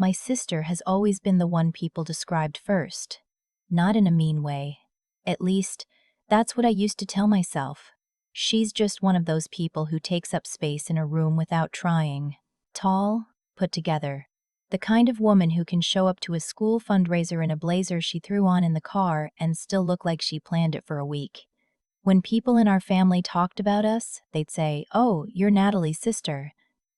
My sister has always been the one people described first. Not in a mean way. At least, that's what I used to tell myself. She's just one of those people who takes up space in a room without trying. Tall, put together. The kind of woman who can show up to a school fundraiser in a blazer she threw on in the car and still look like she planned it for a week. When people in our family talked about us, they'd say, "Oh, you're Natalie's sister."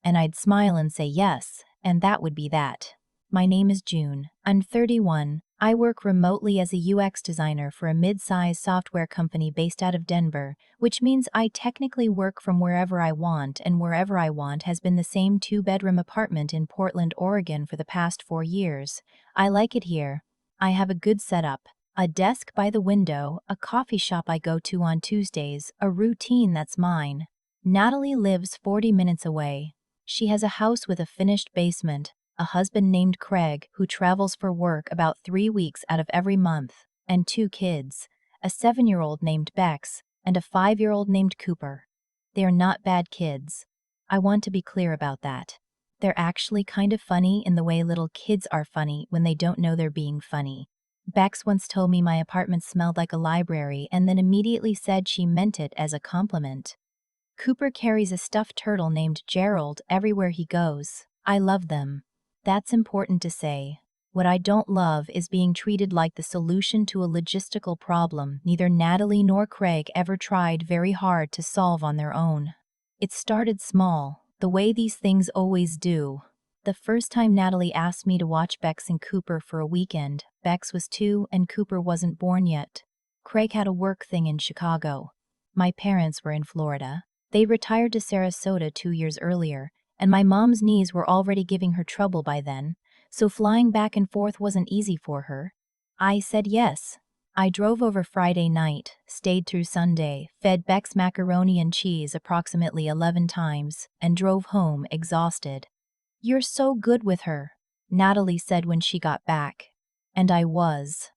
And I'd smile and say yes, and that would be that. My name is June. I'm 31. I work remotely as a UX designer for a mid-sized software company based out of Denver, which means I technically work from wherever I want, and wherever I want has been the same 2-bedroom apartment in Portland, Oregon for the past 4 years. I like it here. I have a good setup. A desk by the window, a coffee shop I go to on Tuesdays, a routine that's mine. Natalie lives 40 minutes away. She has a house with a finished basement, a husband named Craig who travels for work about 3 weeks out of every month, and 2 kids, a 7-year-old named Bex and a 5-year-old named Cooper. They are not bad kids. I want to be clear about that. They're actually kind of funny in the way little kids are funny when they don't know they're being funny. Bex once told me my apartment smelled like a library and then immediately said she meant it as a compliment. Cooper carries a stuffed turtle named Gerald everywhere he goes. I love them. That's important to say. What I don't love is being treated like the solution to a logistical problem neither Natalie nor Craig ever tried very hard to solve on their own. It started small, the way these things always do. The first time Natalie asked me to watch Bex and Cooper for a weekend, Bex was 2 and Cooper wasn't born yet. Craig had a work thing in Chicago. My parents were in Florida. They retired to Sarasota 2 years earlier, and my mom's knees were already giving her trouble by then, so flying back and forth wasn't easy for her. I said yes. I drove over Friday night, stayed through Sunday, fed Bex macaroni and cheese approximately 11 times, and drove home exhausted. "You're so good with her," Natalie said when she got back. And I was.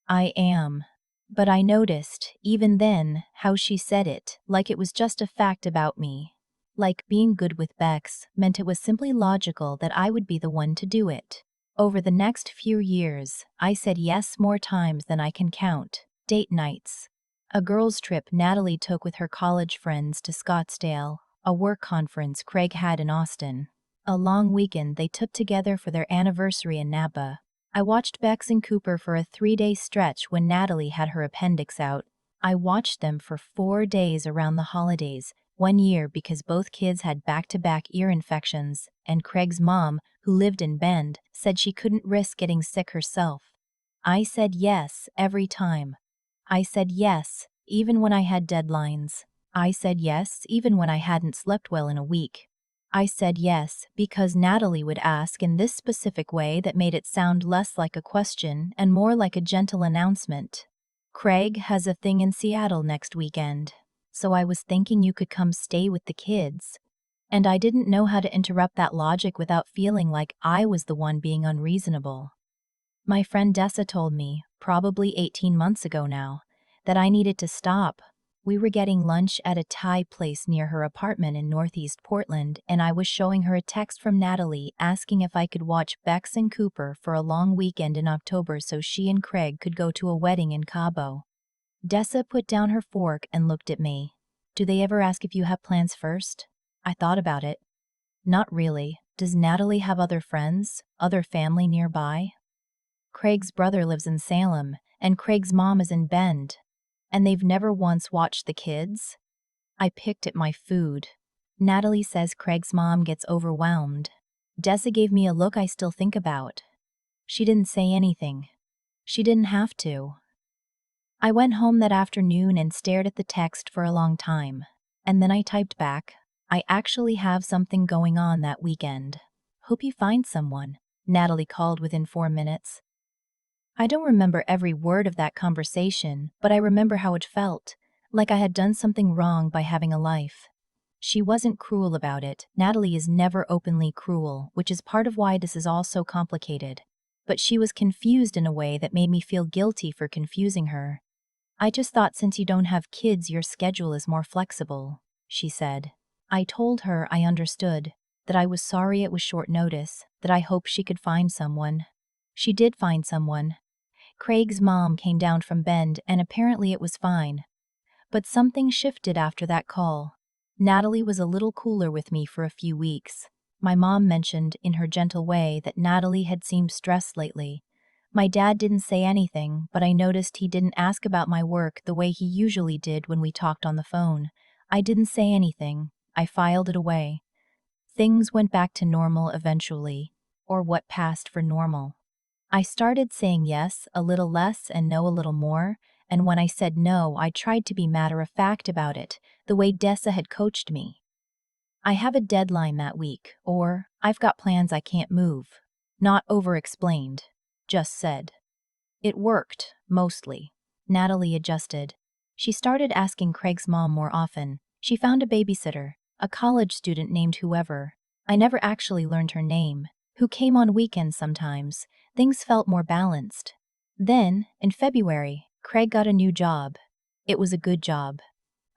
I am. But I noticed, even then, how she said it, like it was just a fact about me. Like being good with Bex meant it was simply logical that I would be the one to do it. Over the next few years, I said yes more times than I can count. Date nights. A girls' trip Natalie took with her college friends to Scottsdale, a work conference Craig had in Austin. A long weekend they took together for their anniversary in Napa. I watched Bex and Cooper for a 3-day stretch when Natalie had her appendix out. I watched them for 4 days around the holidays, 1 year because both kids had back-to-back ear infections, and Craig's mom, who lived in Bend, said she couldn't risk getting sick herself. I said yes every time. I said yes, even when I had deadlines. I said yes even when I hadn't slept well in a week. I said yes because Natalie would ask in this specific way that made it sound less like a question and more like a gentle announcement. "Craig has a thing in Seattle next weekend, so I was thinking you could come stay with the kids." And I didn't know how to interrupt that logic without feeling like I was the one being unreasonable. My friend Dessa told me, probably 18 months ago now, that I needed to stop. We were getting lunch at a Thai place near her apartment in Northeast Portland, and I was showing her a text from Natalie asking if I could watch Bex and Cooper for a long weekend in October so she and Craig could go to a wedding in Cabo. Dessa put down her fork and looked at me. "Do they ever ask if you have plans first?" I thought about it. Not really. Does Natalie have other friends, other family nearby? Craig's brother lives in Salem, and Craig's mom is in Bend. And they've never once watched the kids? I picked at my food. Natalie says Craig's mom gets overwhelmed. Dessa gave me a look I still think about. She didn't say anything. She didn't have to. I went home that afternoon and stared at the text for a long time. And then I typed back, "I actually have something going on that weekend. Hope you find someone," Natalie called within 4 minutes. I don't remember every word of that conversation, but I remember how it felt, like I had done something wrong by having a life. She wasn't cruel about it. Natalie is never openly cruel, which is part of why this is all so complicated. But she was confused in a way that made me feel guilty for confusing her. "I just thought since you don't have kids your schedule is more flexible," she said. I told her I understood. that I was sorry it was short notice, that I hoped she could find someone. She did find someone. Craig's mom came down from Bend and apparently it was fine. But something shifted after that call. Natalie was a little cooler with me for a few weeks. My mom mentioned, in her gentle way, that Natalie had seemed stressed lately. My dad didn't say anything, but I noticed he didn't ask about my work the way he usually did when we talked on the phone. I didn't say anything. I filed it away. Things went back to normal eventually, or what passed for normal. I started saying yes a little less and no a little more, and when I said no, I tried to be matter-of-fact about it, the way Dessa had coached me. I have a deadline that week, or I've got plans I can't move. Not over-explained. Just said. It worked, mostly. Natalie adjusted. She started asking Craig's mom more often. She found a babysitter, a college student named whoever. I never actually learned her name, who came on weekends sometimes. Things felt more balanced. Then, in February, Craig got a new job. It was a good job.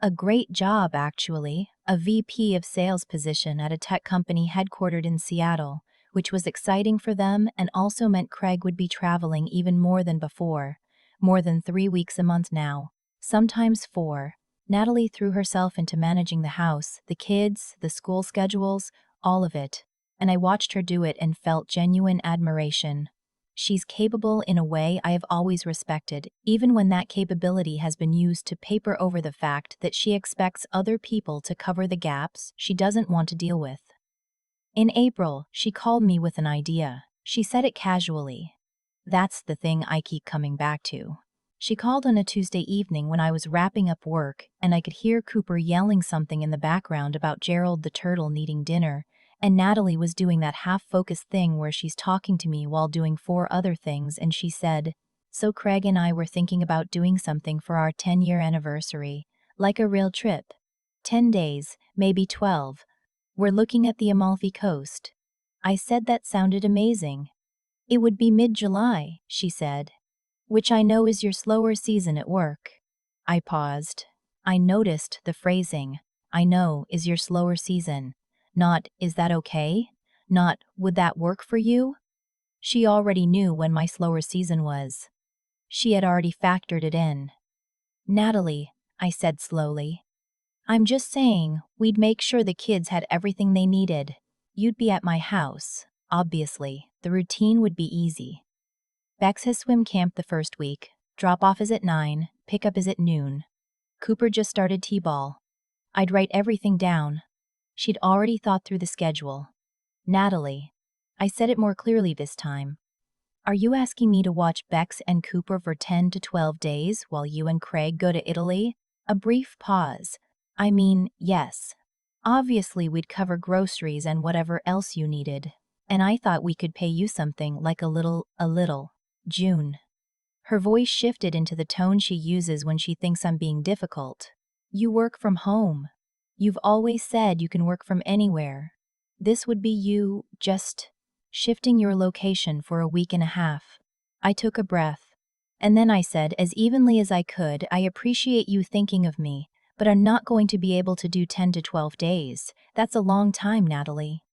A great job, actually, a VP of sales position at a tech company headquartered in Seattle, which was exciting for them and also meant Craig would be traveling even more than before. More than 3 weeks a month now. Sometimes 4. Natalie threw herself into managing the house, the kids, the school schedules, all of it. And I watched her do it and felt genuine admiration. She's capable in a way I have always respected, even when that capability has been used to paper over the fact that she expects other people to cover the gaps she doesn't want to deal with. In April, she called me with an idea. She said it casually. That's the thing I keep coming back to. She called on a Tuesday evening when I was wrapping up work, and I could hear Cooper yelling something in the background about Gerald the turtle needing dinner, and Natalie was doing that half-focused thing where she's talking to me while doing 4 other things, and she said, "So Craig and I were thinking about doing something for our 10-year anniversary, like a real trip. 10 days, maybe 12. We're looking at the Amalfi Coast." I said that sounded amazing. "It would be mid-July," she said, "which I know is your slower season at work." I paused. I noticed the phrasing. I know is your slower season. Not, is that okay? Not, would that work for you? She already knew when my slower season was. She had already factored it in. "Natalie," I said slowly, "I'm just saying, we'd make sure the kids had everything they needed. You'd be at my house, obviously. The routine would be easy. Bex has swim camp the first week. Drop-off is at 9, pick-up is at noon. Cooper just started t-ball. I'd write everything down." She'd already thought through the schedule. "Natalie," I said it more clearly this time, "are you asking me to watch Bex and Cooper for 10 to 12 days while you and Craig go to Italy?" A brief pause. "I mean, yes. Obviously we'd cover groceries and whatever else you needed. And I thought we could pay you something like a little. June." Her voice shifted into the tone she uses when she thinks I'm being difficult. "You work from home. You've always said you can work from anywhere. This would be you, just shifting your location for a week and a half." I took a breath. And then I said as evenly as I could, "I appreciate you thinking of me, but I'm not going to be able to do 10 to 12 days. That's a long time, Natalie."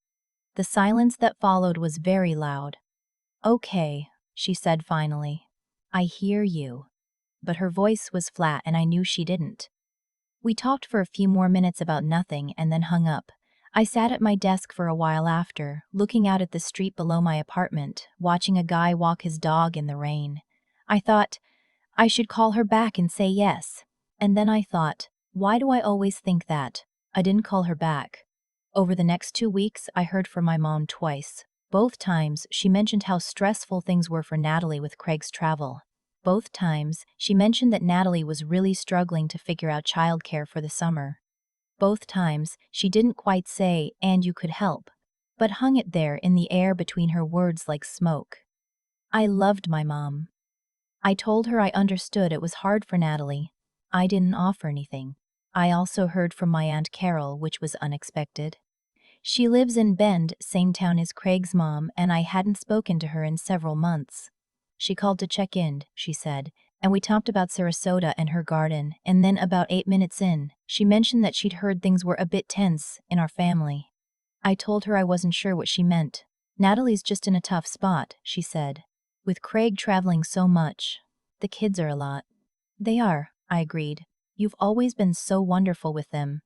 The silence that followed was very loud. "Okay," she said finally. "I hear you." But her voice was flat and I knew she didn't. We talked for a few more minutes about nothing and then hung up. I sat at my desk for a while after, looking out at the street below my apartment, watching a guy walk his dog in the rain. I thought, I should call her back and say yes. And then I thought, why do I always think that? I didn't call her back. Over the next 2 weeks, I heard from my mom twice. Both times, she mentioned how stressful things were for Natalie with Craig's travel. Both times, she mentioned that Natalie was really struggling to figure out childcare for the summer. Both times, she didn't quite say, "and you could help," but hung it there in the air between her words like smoke. I loved my mom. I told her I understood it was hard for Natalie. I didn't offer anything. I also heard from my Aunt Carol, which was unexpected. She lives in Bend, same town as Craig's mom, and I hadn't spoken to her in several months. She called to check in, she said, and we talked about Sarasota and her garden, and then about 8 minutes in, she mentioned that she'd heard things were a bit tense in our family. I told her I wasn't sure what she meant. Natalie's just in a tough spot, she said. With Craig traveling so much. The kids are a lot. They are, I agreed. You've always been so wonderful with them.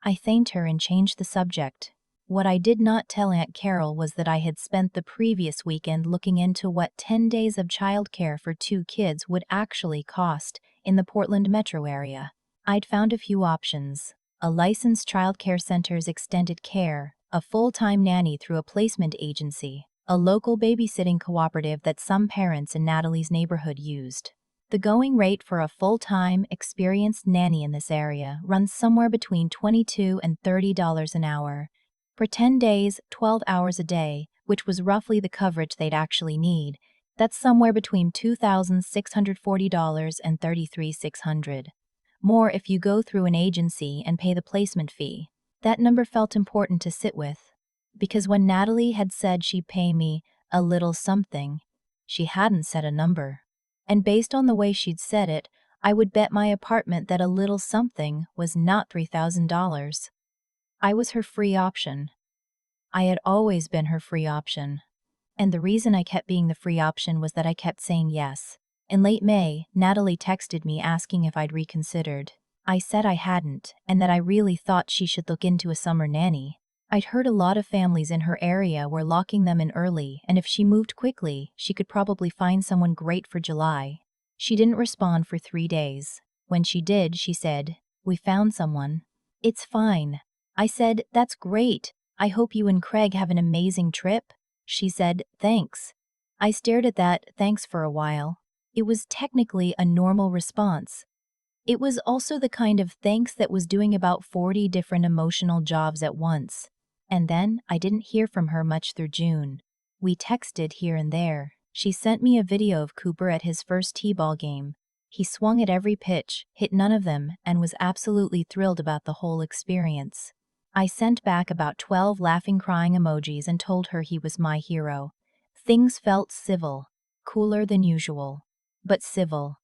I thanked her and changed the subject. What I did not tell Aunt Carol was that I had spent the previous weekend looking into what 10 days of childcare for 2 kids would actually cost in the Portland metro area. I'd found a few options: a licensed childcare center's extended care, a full-time nanny through a placement agency, a local babysitting cooperative that some parents in Natalie's neighborhood used. The going rate for a full-time, experienced nanny in this area runs somewhere between $22 and $30 an hour. For 10 days, 12 hours a day, which was roughly the coverage they'd actually need, that's somewhere between $2,640 and $33,600. More if you go through an agency and pay the placement fee. That number felt important to sit with, because when Natalie had said she'd pay me a little something, she hadn't said a number. And based on the way she'd said it, I would bet my apartment that a little something was not $3,000. I was her free option. I had always been her free option. And the reason I kept being the free option was that I kept saying yes. In late May, Natalie texted me asking if I'd reconsidered. I said I hadn't, and that I really thought she should look into a summer nanny. I'd heard a lot of families in her area were locking them in early, and if she moved quickly, she could probably find someone great for July. She didn't respond for 3 days. When she did, she said, "We found someone." "It's fine." I said, "That's great. I hope you and Craig have an amazing trip." She said, "Thanks." I stared at that thanks for a while. It was technically a normal response. It was also the kind of thanks that was doing about 40 different emotional jobs at once. And then I didn't hear from her much through June. We texted here and there. She sent me a video of Cooper at his first t-ball game. He swung at every pitch, hit none of them, and was absolutely thrilled about the whole experience. I sent back about 12 laughing crying emojis and told her he was my hero. Things felt civil, cooler than usual, but civil.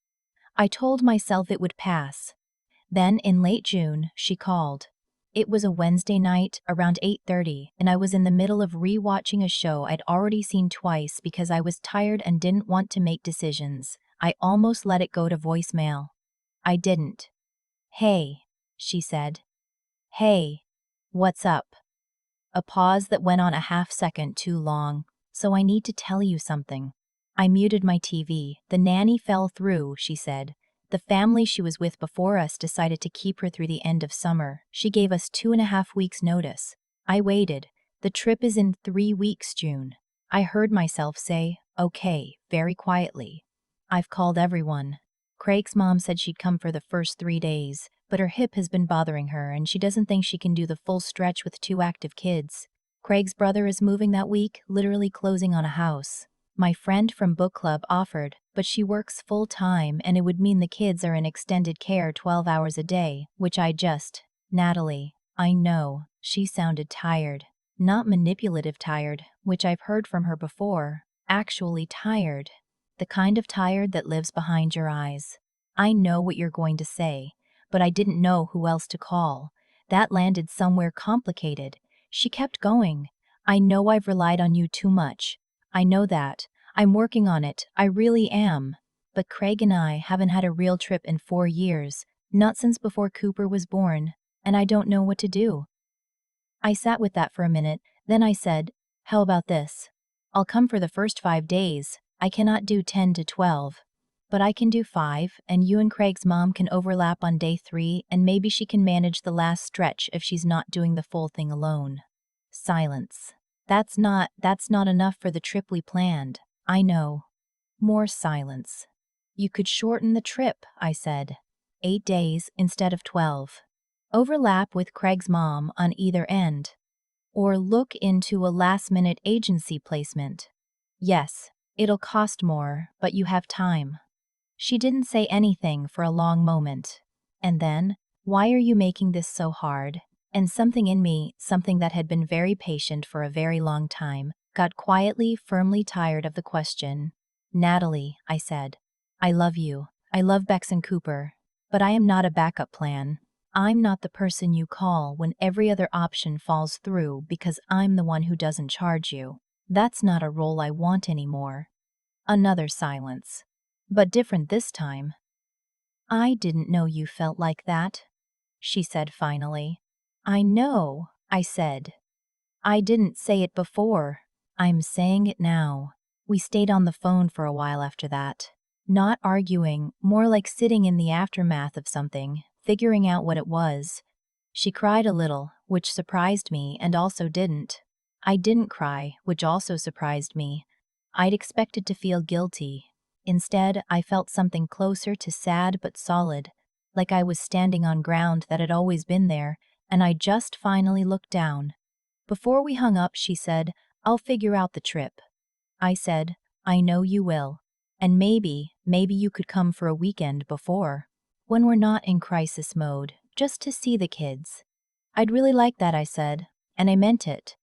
I told myself it would pass. Then in late June, she called. It was a Wednesday night, around 8:30, and I was in the middle of re-watching a show I'd already seen twice because I was tired and didn't want to make decisions. I almost let it go to voicemail. I didn't. "Hey," she said. "Hey, what's up?" A pause that went on a half-second too long. "So I need to tell you something." I muted my TV. "The nanny fell through," she said. "The family she was with before us decided to keep her through the end of summer. She gave us 2.5 weeks' notice." I waited. "The trip is in 3 weeks, June." I heard myself say, "Okay," very quietly. "I've called everyone." Craig's mom said she'd come for the first 3 days, but her hip has been bothering her and she doesn't think she can do the full stretch with 2 active kids. Craig's brother is moving that week, literally closing on a house. My friend from book club offered, but she works full-time and it would mean the kids are in extended care 12 hours a day, which Natalie, I know, she sounded tired. Not manipulative tired, which I've heard from her before, actually tired. The kind of tired that lives behind your eyes. I know what you're going to say, but I didn't know who else to call. That landed somewhere complicated. She kept going. "I know I've relied on you too much. I know that. I'm working on it, I really am. But Craig and I haven't had a real trip in 4 years, not since before Cooper was born, and I don't know what to do." I sat with that for a minute, then I said, "How about this? I'll come for the first 5 days. I cannot do 10 to 12. But I can do 5, and you and Craig's mom can overlap on day 3, and maybe she can manage the last stretch if she's not doing the full thing alone." Silence. That's not enough for the trip we planned. I know." More silence. "You could shorten the trip," I said. 8 days instead of 12. Overlap with Craig's mom on either end. Or look into a last-minute agency placement. Yes, it'll cost more, but you have time. She didn't say anything for a long moment. And then, "Why are you making this so hard?" And something in me, something that had been very patient for a very long time, got quietly, firmly tired of the question. "Natalie," I said, "I love you. I love Bex and Cooper. But I am not a backup plan. I'm not the person you call when every other option falls through because I'm the one who doesn't charge you. That's not a role I want anymore. Another silence. But different this time. I didn't know you felt like that, she said finally. I know, I said. I didn't say it before. I'm saying it now. We stayed on the phone for a while after that. Not arguing, more like sitting in the aftermath of something, figuring out what it was. She cried a little, which surprised me and also didn't. I didn't cry, which also surprised me. I'd expected to feel guilty. Instead, I felt something closer to sad but solid, like I was standing on ground that had always been there, and I just finally looked down. Before we hung up, she said, I'll figure out the trip. I said, I know you will. And maybe you could come for a weekend before, when we're not in crisis mode, just to see the kids. I'd really like that, I said, and I meant it.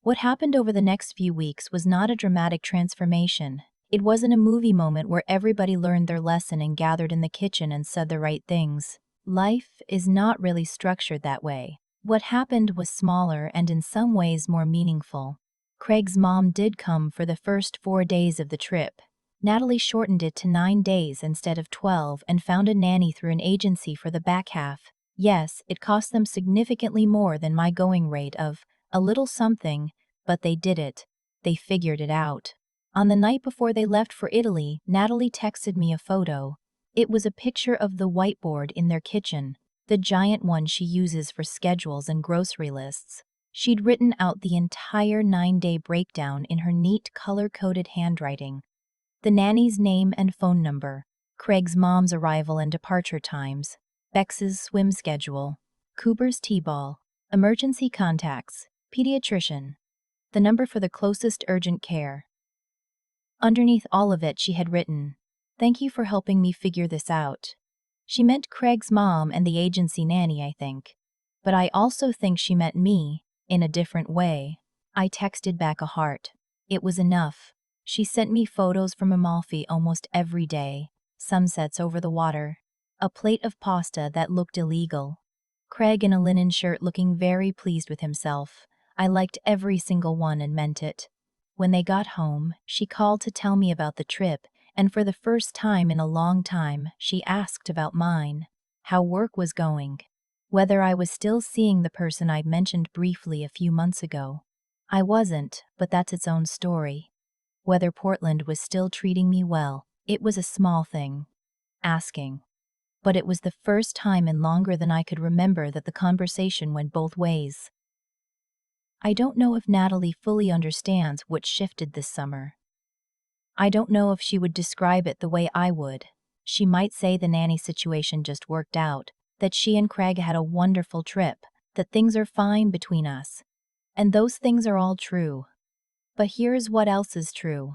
What happened over the next few weeks was not a dramatic transformation. It wasn't a movie moment where everybody learned their lesson and gathered in the kitchen and said the right things. Life is not really structured that way. What happened was smaller and in some ways more meaningful. Craig's mom did come for the first 4 days of the trip. Natalie shortened it to 9 days instead of 12 and found a nanny through an agency for the back half. Yes, it cost them significantly more than my going rate of a little something, but they did it. They figured it out. On the night before they left for Italy, Natalie texted me a photo. It was a picture of the whiteboard in their kitchen, the giant one she uses for schedules and grocery lists. She'd written out the entire 9-day breakdown in her neat color-coded handwriting. The nanny's name and phone number, Craig's mom's arrival and departure times, Bex's swim schedule, Cooper's t-ball, emergency contacts, pediatrician, the number for the closest urgent care. Underneath all of it she had written, "Thank you for helping me figure this out." She meant Craig's mom and the agency nanny, I think. But I also think she meant me, in a different way. I texted back a heart. It was enough. She sent me photos from Amalfi almost every day, sunsets over the water, a plate of pasta that looked illegal, Craig in a linen shirt looking very pleased with himself. I liked every single one and meant it. When they got home, she called to tell me about the trip, and for the first time in a long time, she asked about mine, how work was going, whether I was still seeing the person I'd mentioned briefly a few months ago. I wasn't, but that's its own story. Whether Portland was still treating me well, it was a small thing. Asking. But it was the first time in longer than I could remember that the conversation went both ways. I don't know if Natalie fully understands what shifted this summer. I don't know if she would describe it the way I would. She might say the nanny situation just worked out, that she and Craig had a wonderful trip, that things are fine between us. And those things are all true. But here's what else is true.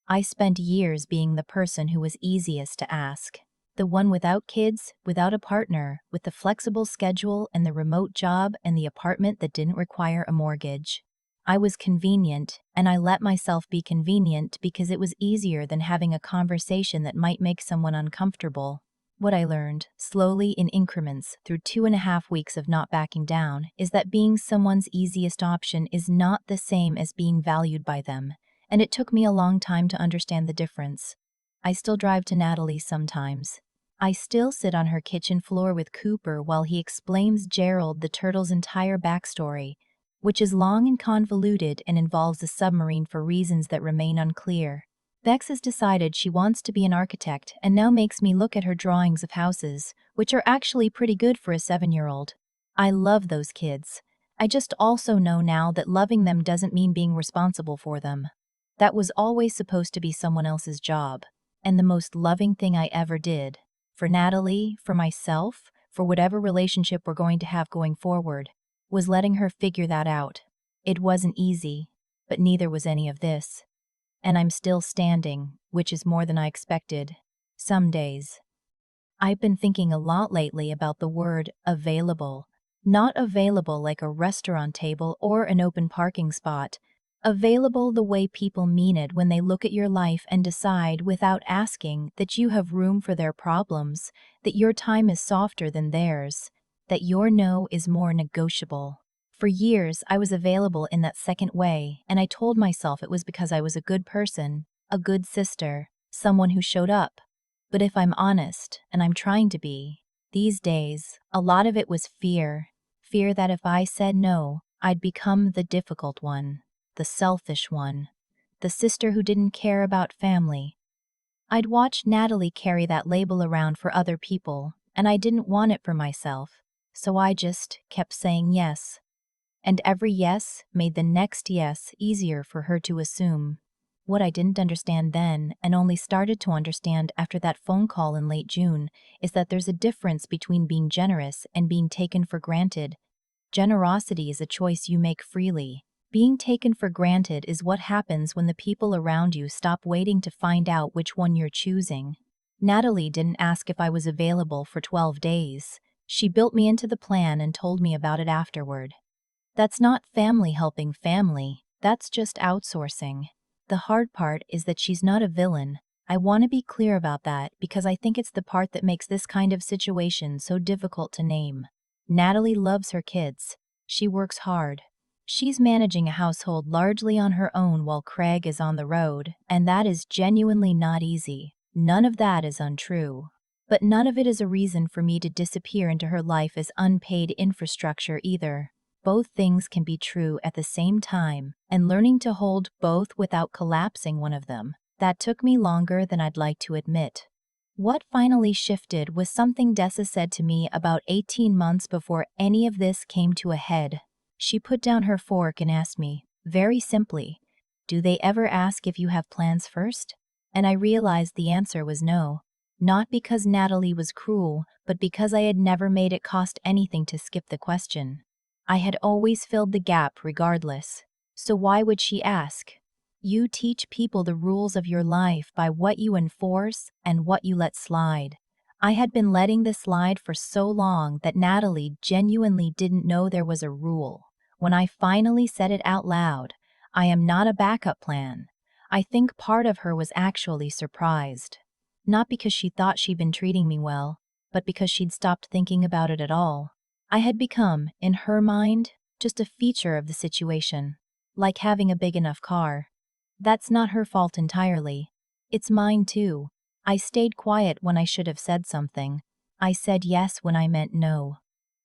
I spent years being the person who was easiest to ask. The one without kids, without a partner, with the flexible schedule and the remote job and the apartment that didn't require a mortgage. I was convenient, and I let myself be convenient because it was easier than having a conversation that might make someone uncomfortable. What I learned, slowly in increments through 2.5 weeks of not backing down, is that being someone's easiest option is not the same as being valued by them, and it took me a long time to understand the difference. I still drive to Natalie sometimes. I still sit on her kitchen floor with Cooper while he explains Gerald the turtle's entire backstory, which is long and convoluted and involves a submarine for reasons that remain unclear. Bex has decided she wants to be an architect and now makes me look at her drawings of houses, which are actually pretty good for a 7-year-old. I love those kids. I just also know now that loving them doesn't mean being responsible for them. That was always supposed to be someone else's job, and the most loving thing I ever did. For Natalie, for myself, for whatever relationship we're going to have going forward, was letting her figure that out. It wasn't easy, but neither was any of this. And I'm still standing, which is more than I expected. Some days. I've been thinking a lot lately about the word available. Not available like a restaurant table or an open parking spot. Available the way people mean it when they look at your life and decide without asking that you have room for their problems, that your time is softer than theirs. that your no is more negotiable. For years, I was available in that second way, and I told myself it was because I was a good person, a good sister, someone who showed up. But if I'm honest, and I'm trying to be, these days, a lot of it was fear. Fear that if I said no, I'd become the difficult one, the selfish one, the sister who didn't care about family. I'd watched Natalie carry that label around for other people, and I didn't want it for myself, so I just kept saying yes. And every yes made the next yes easier for her to assume. What I didn't understand then, and only started to understand after that phone call in late June, is that there's a difference between being generous and being taken for granted. Generosity is a choice you make freely. Being taken for granted is what happens when the people around you stop waiting to find out which one you're choosing. Natalie didn't ask if I was available for 12 days. She built me into the plan and told me about it afterward. That's not family helping family, that's just outsourcing. The hard part is that she's not a villain. I want to be clear about that because I think it's the part that makes this kind of situation so difficult to name. Natalie loves her kids. She works hard. She's managing a household largely on her own while Craig is on the road, and that is genuinely not easy. None of that is untrue. But none of it is a reason for me to disappear into her life as unpaid infrastructure either. Both things can be true at the same time, and learning to hold both without collapsing one of them, that took me longer than I'd like to admit. What finally shifted was something Dessa said to me about 18 months before any of this came to a head. She put down her fork and asked me, very simply, "Do they ever ask if you have plans first?" And I realized the answer was no. Not because Natalie was cruel, but because I had never made it cost anything to skip the question. I had always filled the gap regardless. So why would she ask? You teach people the rules of your life by what you enforce and what you let slide. I had been letting this slide for so long that Natalie genuinely didn't know there was a rule. When I finally said it out loud, "I am not a backup plan," I think part of her was actually surprised. Not because she thought she'd been treating me well, but because she'd stopped thinking about it at all. I had become, in her mind, just a feature of the situation, like having a big enough car. That's not her fault entirely. It's mine too. I stayed quiet when I should have said something. I said yes when I meant no.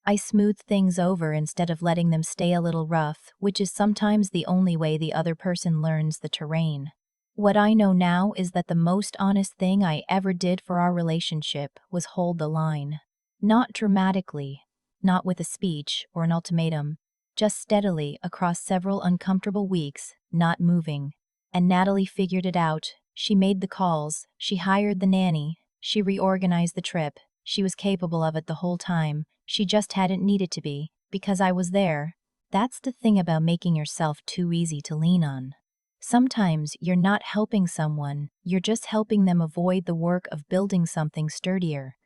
I smoothed things over instead of letting them stay a little rough, which is sometimes the only way the other person learns the terrain. What I know now is that the most honest thing I ever did for our relationship was hold the line. Not dramatically. Not with a speech or an ultimatum, just steadily across several uncomfortable weeks, not moving. And Natalie figured it out. She made the calls, she hired the nanny, she reorganized the trip. She was capable of it the whole time. She just hadn't needed to be, because I was there. That's the thing about making yourself too easy to lean on. Sometimes you're not helping someone, you're just helping them avoid the work of building something sturdier.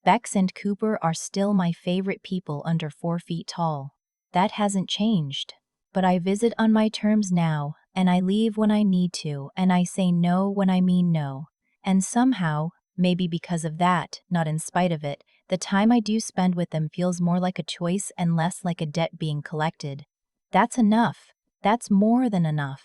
Bex and Cooper are still my favorite people under 4 feet tall. That hasn't changed. But I visit on my terms now, and I leave when I need to, and I say no when I mean no. And somehow, maybe because of that, not in spite of it, the time I do spend with them feels more like a choice and less like a debt being collected. That's enough. That's more than enough.